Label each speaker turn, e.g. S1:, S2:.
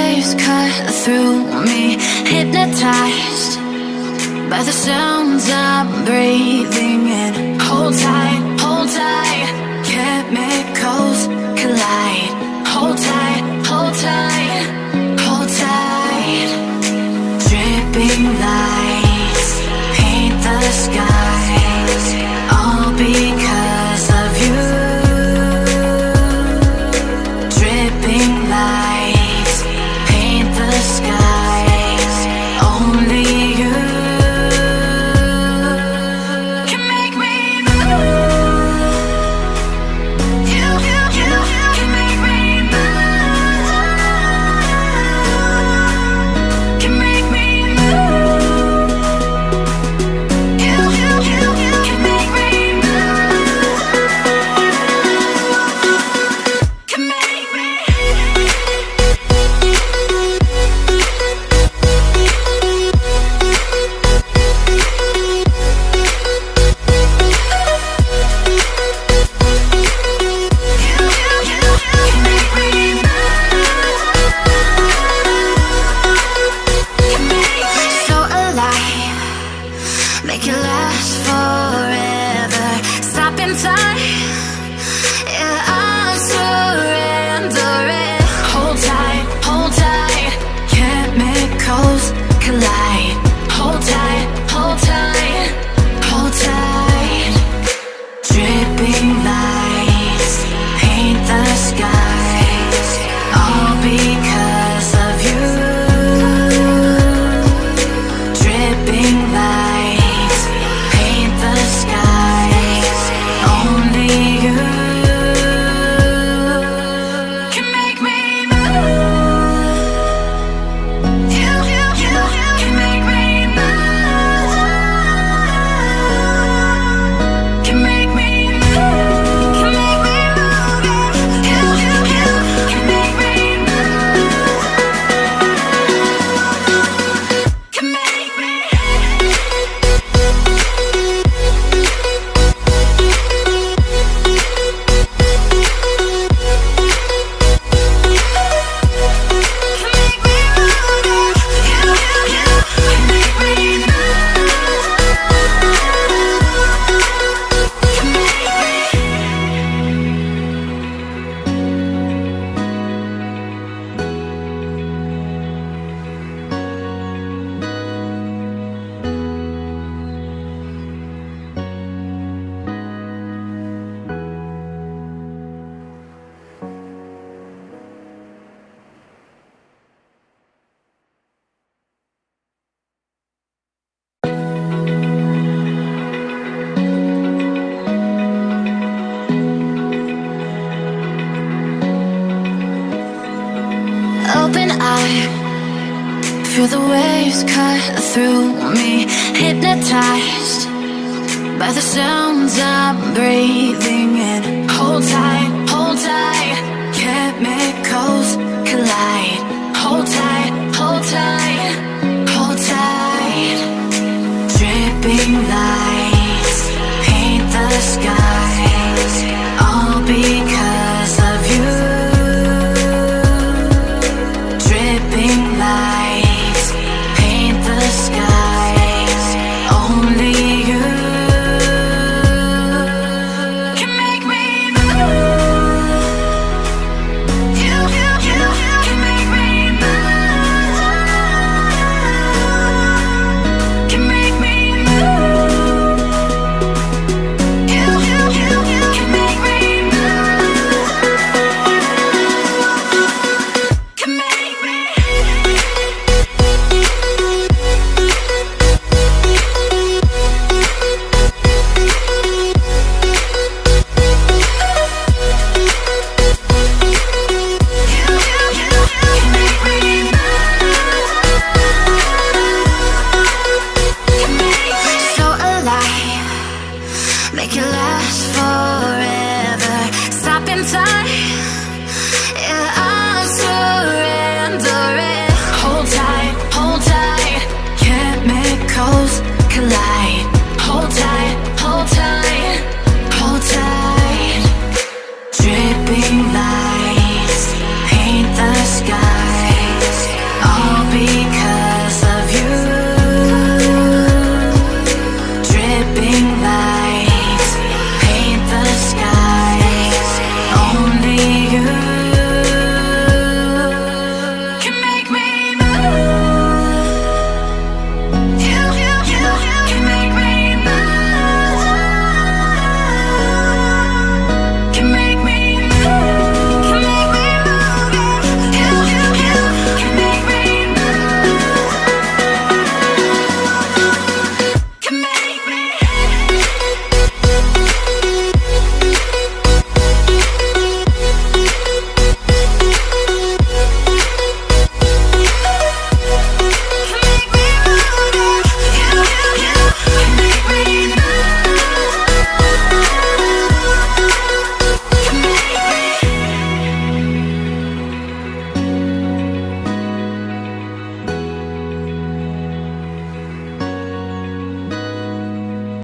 S1: waves cut through me, hypnotized by the sounds I'm breathing in. Hold tight, chemicals collide. Hold tight, hold tight, hold tight. Dripping lights paint the skies, all because of you. Dripping lights paint the skies, only you can make me move. You can make me move. Can make me move. You can make me move. Can make me. So alive, make it last forever. Stop in time, yeah, I'm surrendering. Hold tight, chemicals collide. Hold tight, hold tight, hold tight. Dripping lights paint the skies, all because of you. Dripping lights paint the skies, only you can make me move. You can make me move. Can make me move. Can make me move. You can make me move. Can make me. Open eye, feel the waves cut through me, hypnotized by the sounds I'm breathing in. Hold tight, chemicals collide.